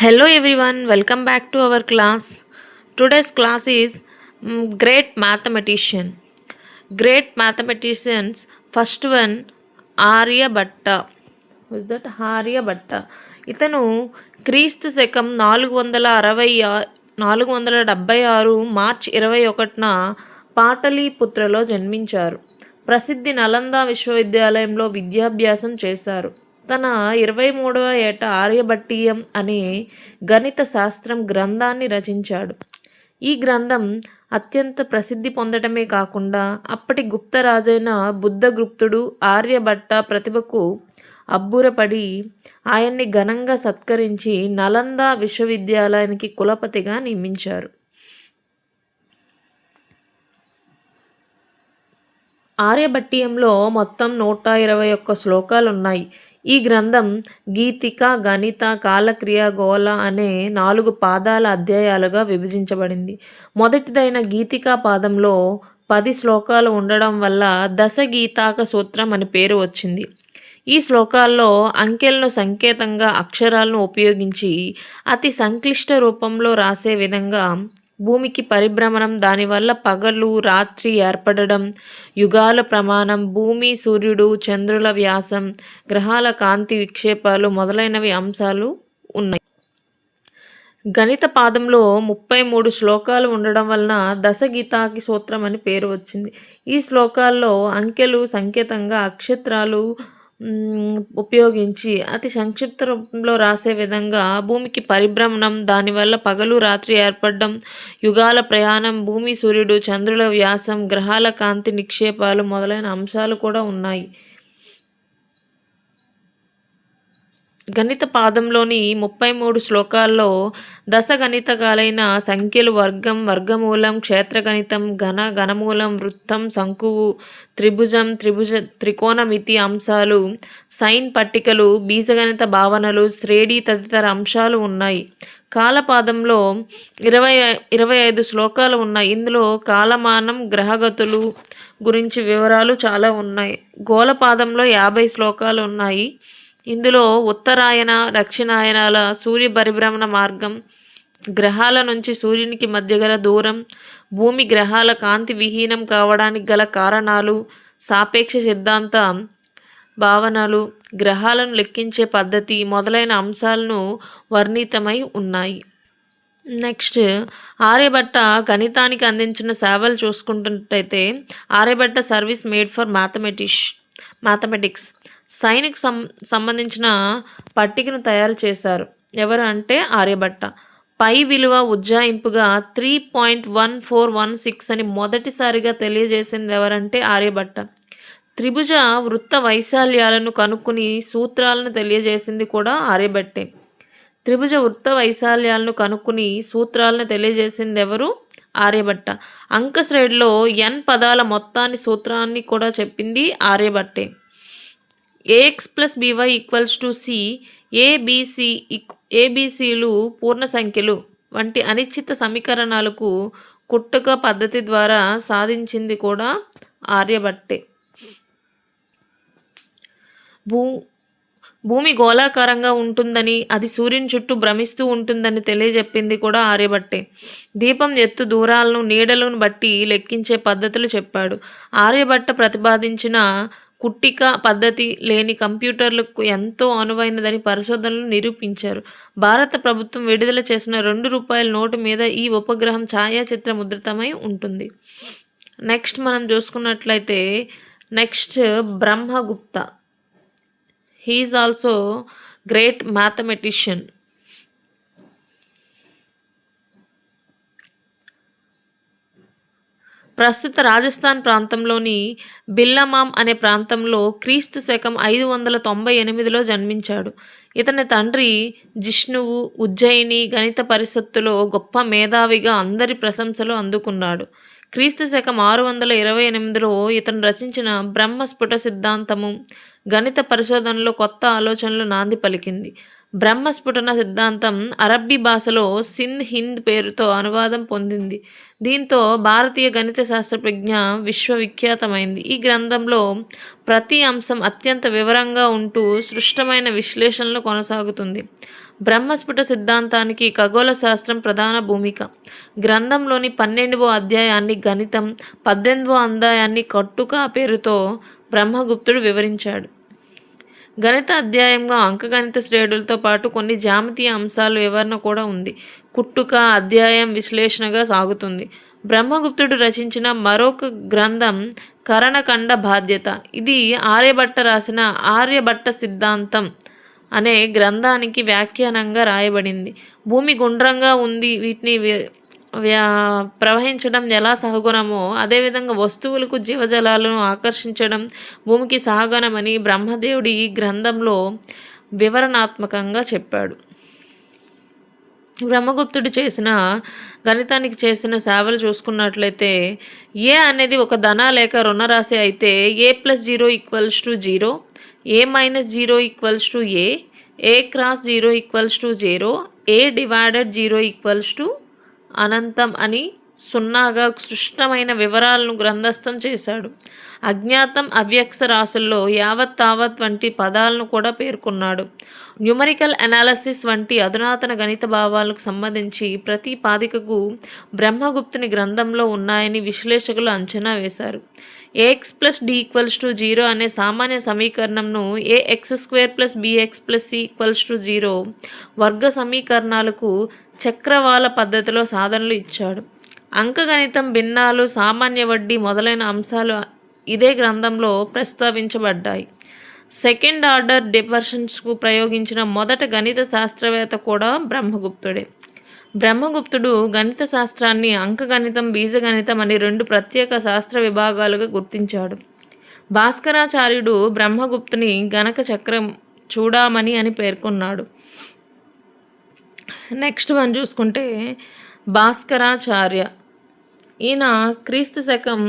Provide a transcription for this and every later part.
Hello everyone, welcome back to our class. Today's class is Great Mathematician. Great Mathematicians, first one Aryabhatta. Who's that? Aryabhatta. ఇతను క్రీస్తు శకం 476 March 21న పాటలీపుత్రలో జన్మించారు. ప్రసిద్ధి నలంద విశ్వవిద్యాలయంలో విద్యాభ్యాసం చేశారు. తన 23వ ఏట ఆర్యభట్టీయం అనే గణిత శాస్త్రం గ్రంథాన్ని రచించాడు. ఈ గ్రంథం అత్యంత ప్రసిద్ధి పొందటమే కాకుండా అప్పటి గుప్తరాజైన బుద్ధగుప్తుడు ఆర్యభట్ట ప్రతిభకు అబ్బురపడి ఆయన్ని ఘనంగా సత్కరించి నలంద విశ్వవిద్యాలయానికి కులపతిగా నియమించారు. ఆర్యభట్టీయంలో మొత్తం 121 శ్లోకాలు ఉన్నాయి. ఈ గ్రంథం గీతిక, గణిత, కాలక్రియ, గోళ అనే 4 పాదాల అధ్యాయాలుగా విభజించబడింది. మొదటిదైన గీతికా పాదంలో 10 శ్లోకాలు ఉండడం వల్ల దశగీతాక సూత్రం అని పేరు వచ్చింది. ఈ శ్లోకాల్లో అంకెలను సంకేతంగా అక్షరాలను ఉపయోగించి అతి సంక్లిష్ట రూపంలో రాసే విధంగా భూమికి పరిభ్రమణం, దానివల్ల పగలు రాత్రి ఏర్పడడం, యుగాల ప్రమాణం, భూమి సూర్యుడు చంద్రుల వ్యాసం, గ్రహాల కాంతి విక్షేపాలు మొదలైనవి అంశాలు ఉన్నాయి. గణిత పాదంలో 33 శ్లోకాలు ఉండడం వలన దశగీతాకి సూత్రం అని పేరు వచ్చింది. ఈ శ్లోకాల్లో అంకెలు సంకేతంగా అక్షరాలు ఉపయోగించి అతి సంక్షిప్త రూపంలో రాసే విధంగా భూమికి పరిభ్రమణం, దానివల్ల పగలు రాత్రి ఏర్పడడం, యుగాల ప్రయాణం, భూమి సూర్యుడు చంద్రుల వ్యాసం, గ్రహాల కాంతి నిక్షేపాలు మొదలైన అంశాలు కూడా ఉన్నాయి. గణిత పాదంలోని 33 శ్లోకాల్లో దశగణితకాలైన సంఖ్యలు వర్గం, వర్గమూలం, క్షేత్రగణితం, ఘనమూలం, వృత్తం, శంకువు, త్రిభుజం, త్రికోణమితి అంశాలు, సైన్ పట్టికలు, బీజగణిత భావనలు, శ్రేణి తదితర అంశాలు ఉన్నాయి. కాలపాదంలో 25 శ్లోకాలు ఉన్నాయి. ఇందులో కాలమానం, గ్రహగతులు గురించి వివరాలు చాలా ఉన్నాయి. గోళపాదంలో 50 శ్లోకాలు ఉన్నాయి. ఇందులో ఉత్తరాయణ, దక్షిణాయనాల సూర్య పరిభ్రమణ మార్గం, గ్రహాల నుంచి సూర్యునికి మధ్య గల దూరం, భూమి గ్రహాల కాంతి విహీనం కావడానికి గల కారణాలు, సాపేక్ష సిద్ధాంత భావనలు, గ్రహాలను లెక్కించే పద్ధతి మొదలైన అంశాలను వర్ణితమై ఉన్నాయి. నెక్స్ట్ ఆర్యభట్ట గణితానికి అందించిన సేవలు చూసుకుంటున్నట్టయితే Aryabhatta service made for mathematics సైన్కి సంబంధించిన పట్టికను తయారు చేశారు. ఎవరు అంటే ఆర్యభట్ట. పై విలువ ఉజ్జాయింపుగా 3.1416 అని మొదటిసారిగా తెలియజేసింది ఎవరంటే ఆర్యభట్ట. త్రిభుజ వృత్త వైశాల్యాలను కనుక్కుని సూత్రాలను తెలియజేసింది కూడా ఆర్యభట్టే. త్రిభుజ వృత్త వైశాల్యాలను కనుక్కుని సూత్రాలను తెలియజేసింది ఎవరు? ఆర్యభట్ట. అంకశ్రేణిలో n పదాల మొత్తాన్ని సూత్రాన్ని కూడా చెప్పింది ఆర్యభట్టే. ax + by = c, ఏబిసిలు పూర్ణ సంఖ్యలు వంటి అనిశ్చిత సమీకరణాలకు కుట్టక పద్ధతి ద్వారా సాధించింది కూడా ఆర్యభట్టే. భూమి గోళాకారంగా ఉంటుందని, అది సూర్యుని చుట్టూ భ్రమిస్తూ ఉంటుందని తెలియజెప్పింది కూడా ఆర్యభట్టే. దీపం ఎత్తు దూరాలను, నీడలను బట్టి లెక్కించే పద్ధతులు చెప్పాడు. ఆర్యభట్ట ప్రతిపాదించిన కుట్టిక పద్ధతి లేని కంప్యూటర్లకు ఎంతో అనువైనదని పరిశోధనలు నిరూపించారు. భారత ప్రభుత్వం విడుదల చేసిన ₹2 నోటు మీద ఈ ఉపగ్రహం ఛాయాచిత్ర ముద్రితమై ఉంటుంది. నెక్స్ట్ మనం చూసుకున్నట్లయితే next Brahmagupta. He is also great mathematician. ప్రస్తుత రాజస్థాన్ ప్రాంతంలోని బిల్లమామ్ అనే ప్రాంతంలో క్రీస్తు శకం 598లో జన్మించాడు. ఇతని తండ్రి జిష్ణువు ఉజ్జయిని గణిత పరిషత్తులో గొప్ప మేధావిగా అందరి ప్రశంసలు అందుకున్నాడు. క్రీస్తు శకం 628లో ఇతను రచించిన బ్రహ్మస్ఫుట సిద్ధాంతము గణిత పరిశోధనలో కొత్త ఆలోచనలు నాంది పలికింది. బ్రహ్మస్ఫుటన సిద్ధాంతం అరబ్బీ భాషలో హింద్ పేరుతో అనువాదం పొందింది. దీంతో భారతీయ గణిత శాస్త్రజ్ఞ విశ్వవిఖ్యాతమైంది. ఈ గ్రంథంలో ప్రతి అంశం అత్యంత వివరంగా ఉంటూ సృష్టమైన విశ్లేషణలు కొనసాగుతుంది. బ్రహ్మస్ఫుట సిద్ధాంతానికి ఖగోళ శాస్త్రం ప్రధాన భూమిక. గ్రంథంలోని 12వ అధ్యాయాన్ని గణితం, 18వ అధ్యాయాన్ని కట్టుక పేరుతో బ్రహ్మగుప్తుడు వివరించాడు. గణిత అధ్యాయంగా అంకగణిత శ్రేణులతో పాటు కొన్ని జ్యామితీయ అంశాల వివరణ కూడా ఉంది. కుట్టుక అధ్యాయం విశ్లేషణగా సాగుతుంది. బ్రహ్మగుప్తుడు రచించిన మరొక గ్రంథం కరణఖండ బాధ్యత. ఇది ఆర్యభట్ట రాసిన ఆర్యభట్ట సిద్ధాంతం అనే గ్రంథానికి వ్యాఖ్యానంగా రాయబడింది. భూమి గుండ్రంగా ఉంది, వీటిని ప్రవహించడం ఎలా సహగుణమో అదేవిధంగా వస్తువులకు జీవజాలాలను ఆకర్షించడం భూమికి సహగుణమని బ్రహ్మదేవుడు ఈ గ్రంథంలో వివరణాత్మకంగా చెప్పాడు. బ్రహ్మగుప్తుడు గణితానికి చేసిన సేవలు చూసుకున్నట్లయితే ఏ అనేది ఒక ధన లేక రుణరాశి అయితే a+0 = 0, a-0 = a, a×0 = 0, a/0 = అనంతం అని సున్నాగా స్పష్టమైన వివరాలను గ్రంథస్థం చేశాడు. అజ్ఞాతం, అవ్యక్త రాశుల్లో యావత్ తావత్ వంటి పదాలను కూడా పేర్కొన్నాడు. న్యూమరికల్ అనాలిసిస్ వంటి అధునాతన గణిత భావాలకు సంబంధించి ప్రతి పాదికకు బ్రహ్మగుప్తుని గ్రంథంలో ఉన్నాయని విశ్లేషకులు అంచనా వేశారు. ax+d = 0 అనే సామాన్య సమీకరణంను ax² + bx + c = 0 వర్గ సమీకరణాలకు చక్రవాల పద్ధతిలో సాధనలు ఇచ్చాడు. అంకగణితం, భిన్నాలు, సామాన్య వడ్డీ మొదలైన అంశాలు ఇదే గ్రంథంలో ప్రస్తావించబడ్డాయి. సెకండ్ ఆర్డర్ డిఫరెన్స్కు ప్రయోగించిన మొదట గణిత శాస్త్రవేత్త కూడా బ్రహ్మగుప్తుడే. బ్రహ్మగుప్తుడు గణిత శాస్త్రాన్ని అంకగణితం, బీజగణితం అని 2 ప్రత్యేక శాస్త్ర విభాగాలుగా గుర్తించాడు. భాస్కరాచార్యుడు బ్రహ్మగుప్తుని గణక చక్రం చూడామణి అని పేర్కొన్నాడు. నెక్స్ట్ వన్ చూసుకుంటే భాస్కరాచార్య. ఈయన క్రీస్తు శకం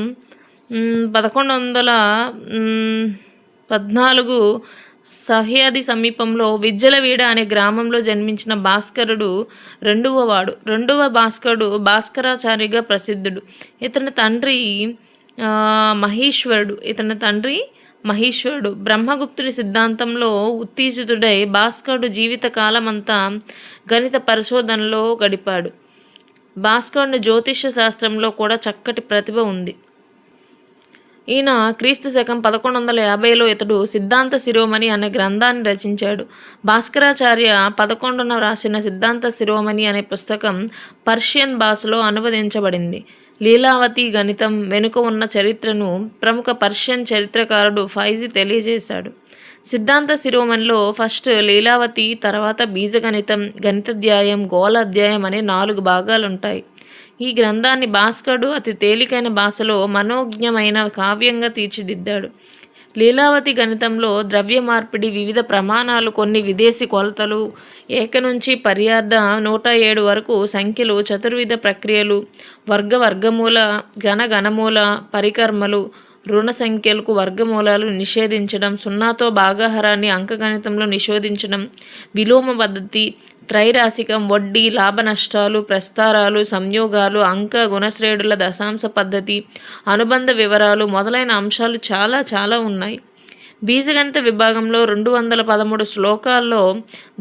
1114 సహ్యాది సమీపంలో విజ్జలవీడ అనే గ్రామంలో జన్మించిన భాస్కరుడు రెండవ భాస్కరుడు భాస్కరాచార్యగా ప్రసిద్ధుడు. ఇతని తండ్రి మహేశ్వరుడు. బ్రహ్మగుప్తుని సిద్ధాంతంలో ఉత్తేజితుడై భాస్కరుడు జీవిత కాలమంతా గణిత పరిశోధనలో గడిపాడు. భాస్కరుని జ్యోతిష్య శాస్త్రంలో కూడా చక్కటి ప్రతిభ ఉంది. ఈయన క్రీస్తు శకం 1150లో ఇతడు సిద్ధాంత శిరోమణి అనే గ్రంథాన్ని రచించాడు. భాస్కరాచార్య 11న రాసిన సిద్ధాంత శిరోమణి అనే పుస్తకం పర్షియన్ భాషలో అనువదించబడింది. లీలావతి గణితం వెనుక ఉన్న చరిత్రను ప్రముఖ పర్షియన్ చరిత్రకారుడు ఫైజీ తెలియజేశాడు. సిద్ధాంత శిరోమణిలో ఫస్ట్ లీలావతి, తర్వాత బీజగణితం, గణితాధ్యాయం, గోళాధ్యాయం అనే 4 భాగాలుంటాయి. ఈ గ్రంథాన్ని భాస్కరుడు అతి తేలికైన భాషలో మనోజ్ఞమైన కావ్యంగా తీర్చిదిద్దాడు. లీలావతి గణితంలో ద్రవ్య మార్పిడి, వివిధ ప్రమాణాలు, కొన్ని విదేశీ కొలతలు, ఏక నుంచి పర్యార్థ 107 వరకు సంఖ్యలు, చతుర్విధ ప్రక్రియలు, వర్గమూల, ఘనమూల, పరికర్మలు, రుణ సంఖ్యలకు వర్గమూలాలు నిషేధించడం, సున్నాతో భాగాహారాన్ని అంకగణితంలో నిషేధించడం, విలోమ పద్ధతి, త్రైరాశికం, వడ్డీ, లాభ నష్టాలు, ప్రస్తారాలు, సంయోగాలు, అంక గుణశ్రేణుల దశాంశ పద్ధతి, అనుబంధ వివరాలు మొదలైన అంశాలు చాలా ఉన్నాయి. బీజగణిత విభాగంలో 213 శ్లోకాల్లో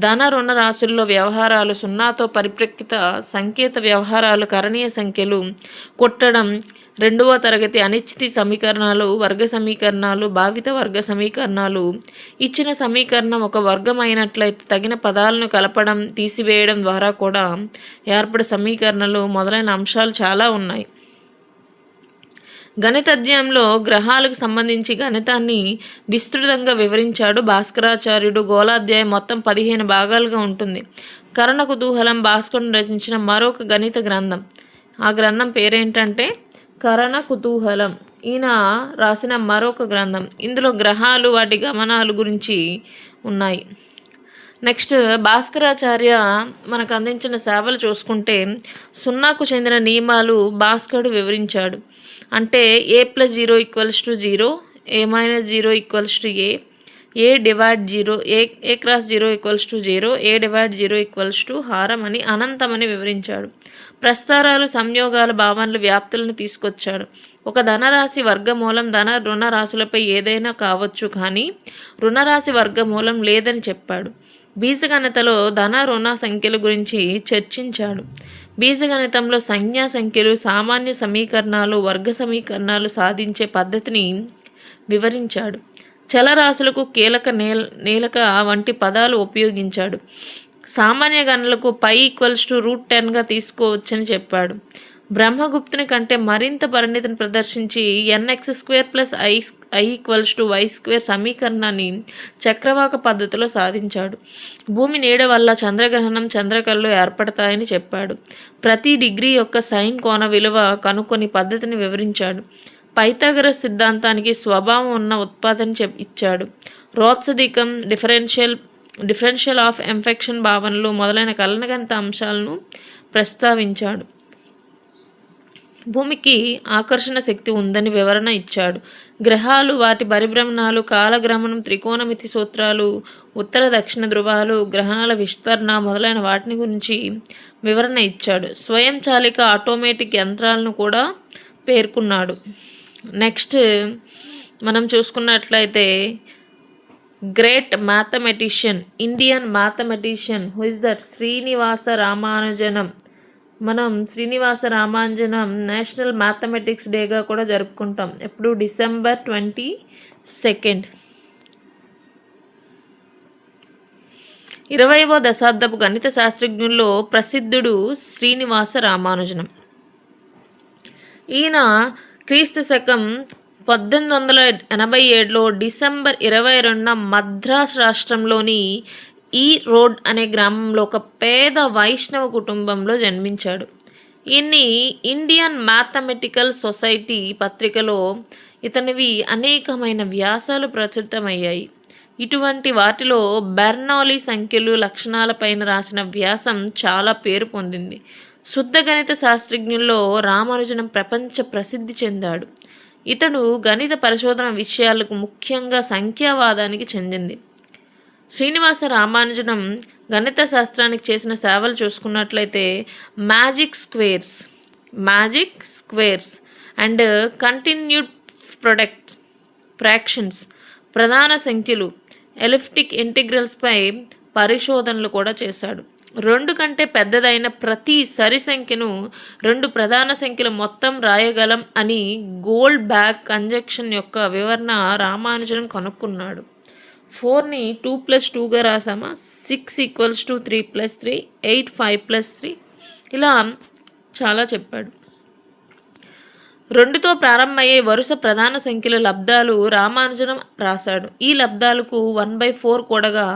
ధన రుణ రాశుల్లో వ్యవహారాలు, సున్నాతో పరిప్రేక్షిత సంకేత వ్యవహారాలు, కరణీయ సంఖ్యలు, కొట్టడం, 2వ తరగతి అనిశ్చితి సమీకరణాలు, వర్గ సమీకరణాలు, భావిత వర్గ సమీకరణాలు, ఇచ్చిన సమీకరణం ఒక వర్గం అయినట్లయితే తగిన పదాలను కలపడం, తీసివేయడం ద్వారా కూడా ఏర్పడే సమీకరణలు మొదలైన అంశాలు చాలా ఉన్నాయి. గణిత అధ్యాయంలో గ్రహాలకు సంబంధించి గణితాన్ని విస్తృతంగా వివరించాడు భాస్కరాచార్యుడు. గోళాధ్యాయం మొత్తం 15 భాగాలుగా ఉంటుంది. కరణ కుతూహలం భాస్కరుని రచించిన మరొక గణిత గ్రంథం. ఆ గ్రంథం పేరేంటంటే కరణ కుతూహలం. ఈయన రాసిన మరొక గ్రంథం. ఇందులో గ్రహాలు, వాటి గమనాలు గురించి ఉన్నాయి. నెక్స్ట్ భాస్కరాచార్య మనకు అందించిన సేవలు చూసుకుంటే సున్నాకు చెందిన నియమాలు భాస్కరుడు వివరించాడు. అంటే a+0 = 0, a-0 = a, a/0 = 0, a/0 = హారం అని అనంతమని వివరించాడు. ప్రస్తారాలు, సంయోగాల భావనలు, వ్యాప్తులను తీసుకొచ్చాడు. ఒక ధనరాశి వర్గమూలం ధన రుణ రాశులపై ఏదైనా కావచ్చు, కానీ రుణరాశి వర్గమూలం లేదని చెప్పాడు. బీజగణితలో ధన రుణ సంఖ్యల గురించి చర్చించాడు. బీజగణితంలో సంజ్ఞా సంఖ్యలు, సామాన్య సమీకరణాలు, వర్గ సమీకరణాలు సాధించే పద్ధతిని వివరించాడు. చలరాశులకు నీలక వంటి పదాలు ఉపయోగించాడు. సామాన్య గణనలకు పై =√10గా తీసుకోవచ్చని చెప్పాడు. బ్రహ్మగుప్తుని కంటే మరింత పరిణితిని ప్రదర్శించి nx²+i=y² సమీకరణాన్ని చక్రవాక పద్ధతిలో సాధించాడు. భూమి నీడ వల్ల చంద్రగ్రహణం, చంద్రకళలు ఏర్పడతాయని చెప్పాడు. ప్రతి డిగ్రీ యొక్క సైన్ కోణ విలువ కనుక్కొని పద్ధతిని వివరించాడు. పైథాగరస్ సిద్ధాంతానికి స్వభావం ఉన్న ఉత్పాదన ఇచ్చాడు. రోత్సదికం, డిఫరెన్షియల్ ఆఫ్ ఎఫెక్షన్ భావనలు మొదలైన కలనగణిత అంశాలను ప్రస్తావించాడు. భూమికి ఆకర్షణ శక్తి ఉందని వివరణ ఇచ్చాడు. గ్రహాలు, వాటి పరిభ్రమణాలు, కాలగ్రమణం, త్రికోణమితి సూత్రాలు, ఉత్తర దక్షిణ ధృవాలు, గ్రహణాల విస్తరణ మొదలైన వాటిని గురించి వివరణ ఇచ్చాడు. స్వయంచాలిక ఆటోమేటిక్ యంత్రాలను కూడా పేర్కొన్నాడు. నెక్స్ట్ మనం చూసుకున్నట్లయితే great mathematician, Indian mathematician who is that? Srinivasa Ramanujan. మనం శ్రీనివాస రామానుజనం నేషనల్ మ్యాథమెటిక్స్ డేగా కూడా జరుపుకుంటాం. ఎప్పుడు? December 22. 20వ దశాబ్దపు గణిత శాస్త్రజ్ఞుల్లో ప్రసిద్ధుడు శ్రీనివాస రామానుజనం. ఈయన క్రీస్తు శకం 1887లో డిసెంబర్ 22న మద్రాస్ రాష్ట్రంలోని ఈ రోడ్ అనే గ్రామంలో ఒక పేద వైష్ణవ కుటుంబంలో జన్మించాడు. ఈయన్ని ఇండియన్ మ్యాథమెటికల్ సొసైటీ పత్రికలో ఇతనివి అనేకమైన వ్యాసాలు ప్రచురితమయ్యాయి. ఇటువంటి వాటిలో బెర్నౌలీ సంఖ్యలు లక్షణాలపైన రాసిన వ్యాసం చాలా పేరు పొందింది. శుద్ధ గణిత శాస్త్రజ్ఞుల్లో రామానుజనం ప్రపంచ ప్రసిద్ధి చెందాడు. ఇతడు గణిత పరిశోధన విషయాలకు ముఖ్యంగా సంఖ్యావాదానికి చెందింది. శ్రీనివాస రామానుజనం గణిత శాస్త్రానికి చేసిన సేవలు చూసుకున్నట్లయితే magic squares and continued fractions, ప్రధాన సంఖ్యలు, ఎలిప్టిక్ ఇంటిగ్రల్స్పై పరిశోధనలు కూడా చేశాడు. 2 కంటే పెద్దదైన ప్రతి సరి సంఖ్యను 2 ప్రధాన సంఖ్యల మొత్తం రాయగలం అని గోల్డ్ బ్యాక్ కంజంక్షన్ యొక్క వివరణ రామానుజనం కనుక్కున్నాడు. 4ని 2+2గా రాసామా, 6 = 3+3, 8 5+3 ఇలా చాలా చెప్పాడు. 2తో ప్రారంభమయ్యే వరుస ప్రధాన సంఖ్యల లబ్ధాలు రామానుజనం రాశాడు. ఈ లబ్ధాలకు 1/4 కూడగా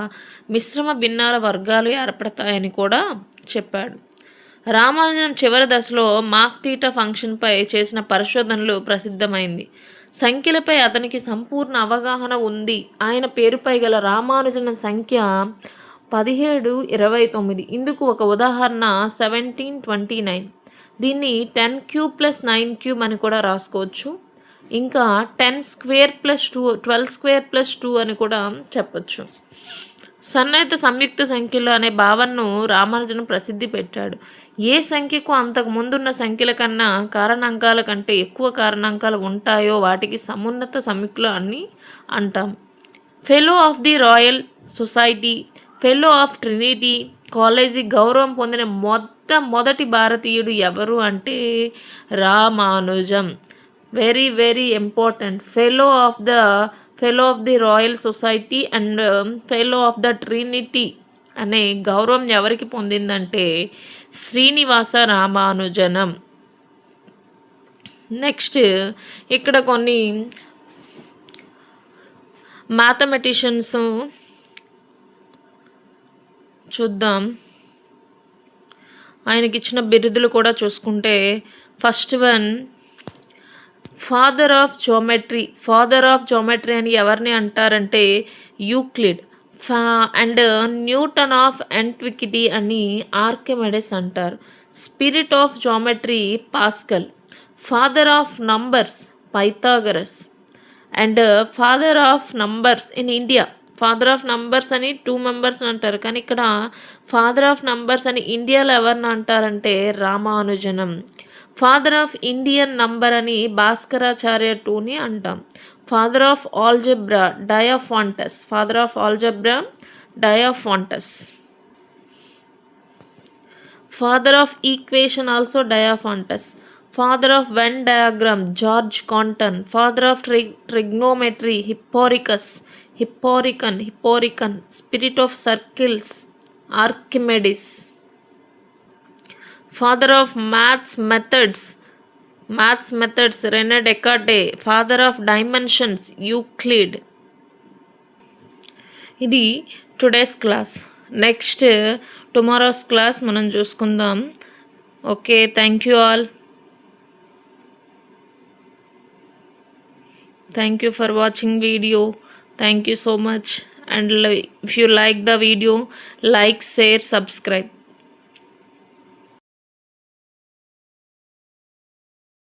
మిశ్రమ భిన్నాల వర్గాలు ఏర్పడతాయని కూడా చెప్పాడు. రామానుజనం చివరి దశలో మాక్ తీటా ఫంక్షన్పై చేసిన పరిశోధనలు ప్రసిద్ధమైంది. సంఖ్యలపై అతనికి సంపూర్ణ అవగాహన ఉంది. ఆయన పేరుపై గల రామానుజనం సంఖ్య 1729. ఇందుకు ఒక ఉదాహరణ 1729. దీన్ని 10³ + 9³ అని కూడా రాసుకోవచ్చు. ఇంకా 10² + 2 12² + 2 అని కూడా చెప్పచ్చు. సన్నిహిత సంయుక్త సంఖ్యలు అనే భావనను రామానుజనం ప్రసిద్ధి పెట్టాడు. ఏ సంఖ్యకు అంతకు ముందున్న సంఖ్యల కన్నా కారణాంకాల కంటే ఎక్కువ కారణాంకాలు ఉంటాయో వాటికి సమున్నత సంయుక్తులు అని అంటాం. Fellow of the royal society, fellow of Trinity college గౌరవం పొందిన మొట్టమొదటి భారతీయుడు ఎవరు అంటే Ramanujam. Very very important. Fellow of the royal society and fellow of the Trinity అనే గౌరవం ఎవరికి పొందిందంటే శ్రీనివాస రామానుజనం. నెక్స్ట్ ఇక్కడ కొన్ని మ్యాథమెటిషియన్స్ చూద్దాం. ఆయనకి ఇచ్చిన బిరుదులు కూడా చూసుకుంటే first one father of geometry అని ఎవరిని అంటారంటే Euclid. And Newton of antiquity అని ఆర్కిమెడిస్ అంటారు. Spirit of geometry Pascal. Father of numbers Pythagoras. And father of numbers in India, father of numbers అని 2 మెంబర్స్ అంటారు, కానీ ఇక్కడ ఫాదర్ ఆఫ్ నంబర్స్ అని ఇండియాలో ఎవరిని అంటారంటే రామానుజనం. ఫాదర్ ఆఫ్ ఇండియన్ నంబర్ అని భాస్కరాచార్య 2ని అంటాం. Father of algebra Diophantus. Father of algebra Diophantus. Father of equation also Diophantus. Father of Venn diagram George Compton. Father of trigonometry Hipparchus. Hipparchon. Spirit of circles Archimedes. Father of maths methods Rene Descartes. Father of dimensions Euclid. ఇది today's class. Next tomorrow's class మనం చూసుకుందాం. Okay, thank you all. Thank you for watching video. Thank you so much. And if you like the video, like, share, subscribe.